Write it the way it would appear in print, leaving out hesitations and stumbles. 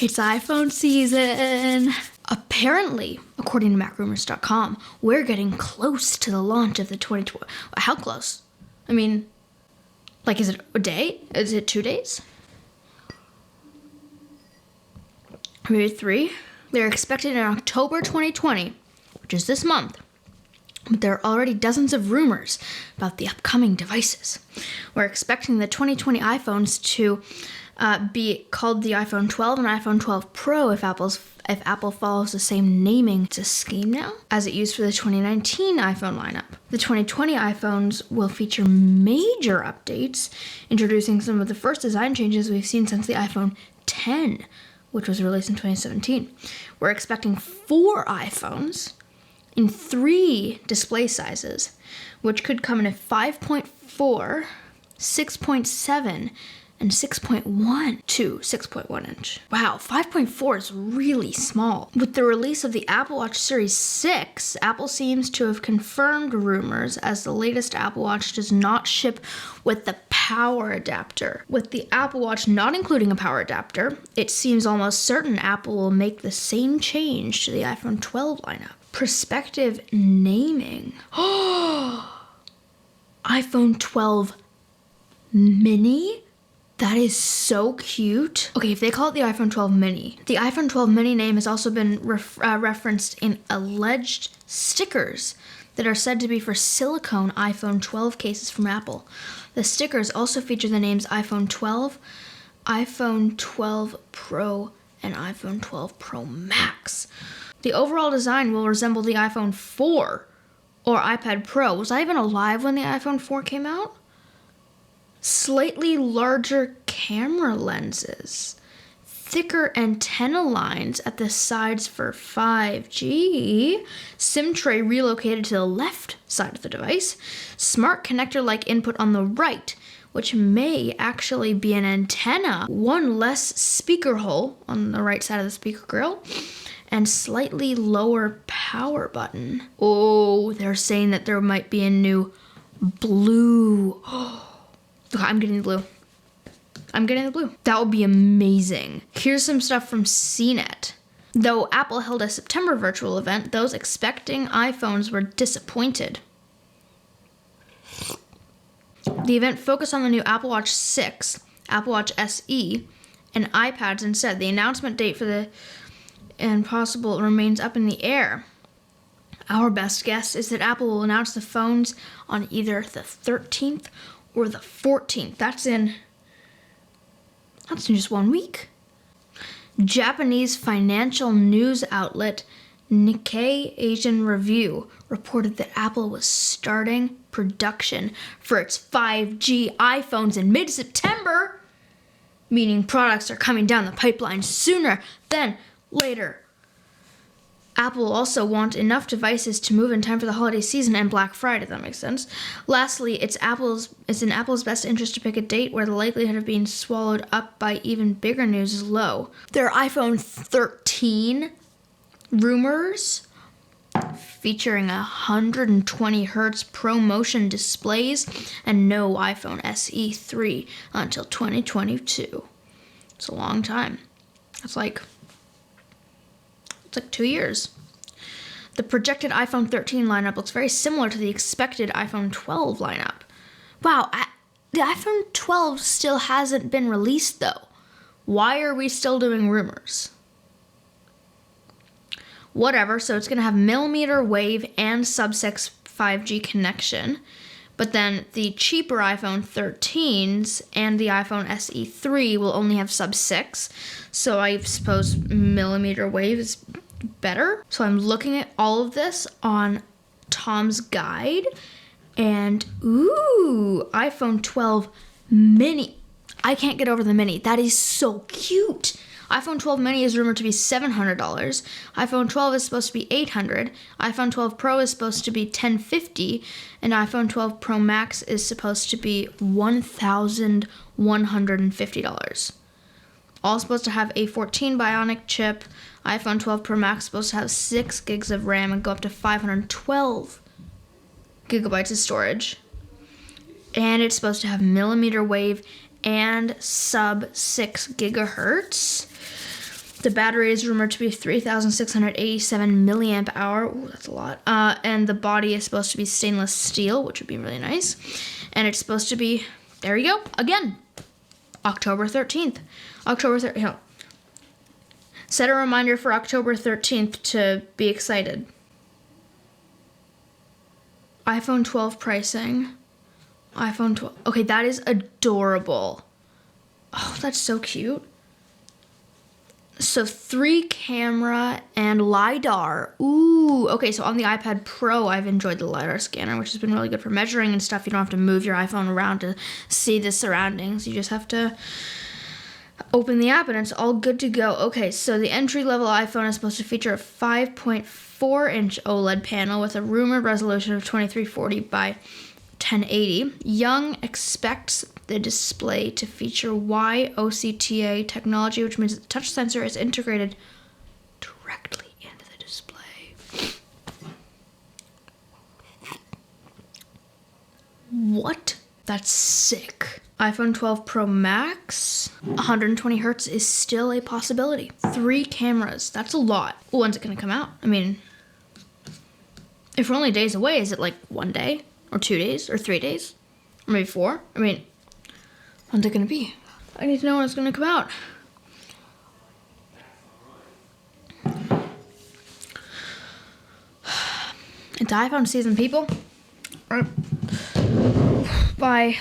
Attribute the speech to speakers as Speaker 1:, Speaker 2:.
Speaker 1: It's iPhone season. Apparently, according to MacRumors.com, we're getting close to the launch of the 2020. How close? I mean, like, is it a day? Is it 2 days? Maybe 3? They're expected in October 2020, which is this month. But there are already dozens of rumors about the upcoming devices. We're expecting the 2020 iPhones to be called the iPhone 12 and iPhone 12 Pro if Apple follows the same naming scheme now as it used for the 2019 iPhone lineup. The 2020 iPhones will feature major updates, introducing some of the first design changes we've seen since the iPhone 10, which was released in 2017. We're expecting 4 iPhones in 3 display sizes, which could come in at 5.4, 6.7, and 6.1 to 6.1 inch. Wow, 5.4 is really small. With the release of the Apple Watch Series 6, Apple seems to have confirmed rumors as the latest Apple Watch does not ship with the power adapter. With the Apple Watch not including a power adapter, it seems almost certain Apple will make the same change to the iPhone 12 lineup. Prospective naming. iPhone 12 mini? That is so cute. Okay, if they call it the iPhone 12 mini, the iPhone 12 mini name has also been referenced in alleged stickers that are said to be for silicone iPhone 12 cases from Apple. The stickers also feature the names iPhone 12, iPhone 12 Pro, and iPhone 12 Pro Max. The overall design will resemble the iPhone 4 or iPad Pro. Was I even alive when the iPhone 4 came out? Slightly larger camera lenses, thicker antenna lines at the sides for 5G, SIM tray relocated to the left side of the device, smart connector-like input on the right, which may actually be an antenna, one less speaker hole on the right side of the speaker grill, and slightly lower power button. Oh, they're saying that there might be a new blue. Okay, I'm getting the blue. That would be amazing. Here's some stuff from CNET. Though Apple held a September virtual event, those expecting iPhones were disappointed. The event focused on the new Apple Watch 6, Apple Watch SE, and iPads instead. The announcement date for the impossible remains up in the air. Our best guess is that Apple will announce the phones on either the 13th or the 14th. That's in just 1 week. Japanese financial news outlet Nikkei Asian Review reported that Apple was starting production for its 5G iPhones in mid-September, meaning products are coming down the pipeline sooner than later. Apple will also want enough devices to move in time for the holiday season and Black Friday, if that makes sense. Lastly, it's in Apple's best interest to pick a date where the likelihood of being swallowed up by even bigger news is low. Their iPhone 13 rumors, featuring 120 Hz ProMotion displays and no iPhone SE 3 until 2022. It's a long time. It's like 2 years. The projected iPhone 13 lineup looks very similar to the expected iPhone 12 lineup. Wow, the iPhone 12 still hasn't been released though. Why are we still doing rumors? Whatever, so it's going to have millimeter wave and sub-6 5G connection. But then the cheaper iPhone 13s and the iPhone SE 3 will only have sub-6. So I suppose millimeter wave is better. So I'm looking at all of this on Tom's Guide. And ooh, iPhone 12 mini. I can't get over the mini. That is so cute. iPhone 12 mini is rumored to be $700. iPhone 12 is supposed to be $800. iPhone 12 Pro is supposed to be $1,050. And iPhone 12 Pro Max is supposed to be $1,150. All supposed to have a 14 Bionic chip. iPhone 12 Pro Max is supposed to have 6 gigs of RAM and go up to 512 gigabytes of storage. And it's supposed to have millimeter wave and sub 6 gigahertz. The battery is rumored to be 3,687 milliamp hour. Ooh, that's a lot. And the body is supposed to be stainless steel, which would be really nice. And it's supposed to be, there you go, again, October 13th. October 13th. Set a reminder for October 13th to be excited. iPhone 12 pricing. iPhone 12. Okay, that is adorable. Oh, that's so cute. So 3 camera and LiDAR. Ooh, okay, so on the iPad Pro, I've enjoyed the LiDAR scanner, which has been really good for measuring and stuff. You don't have to move your iPhone around to see the surroundings. You just have to open the app and it's all good to go. Okay, so the entry-level iPhone is supposed to feature a 5.4-inch OLED panel with a rumored resolution of 2340 by 1080. Young expects the display to feature YOCTA technology, which means that the touch sensor is integrated directly into the display. What? That's sick. iPhone 12 Pro Max, 120 hertz is still a possibility. 3 cameras, that's a lot. When's it gonna come out? I mean, if we're only days away, is it like 1 day? Or 2 days? Or 3 days? Or maybe 4? I mean, when's it gonna be? I need to know when it's gonna come out. It's iPhone season, people. Bye.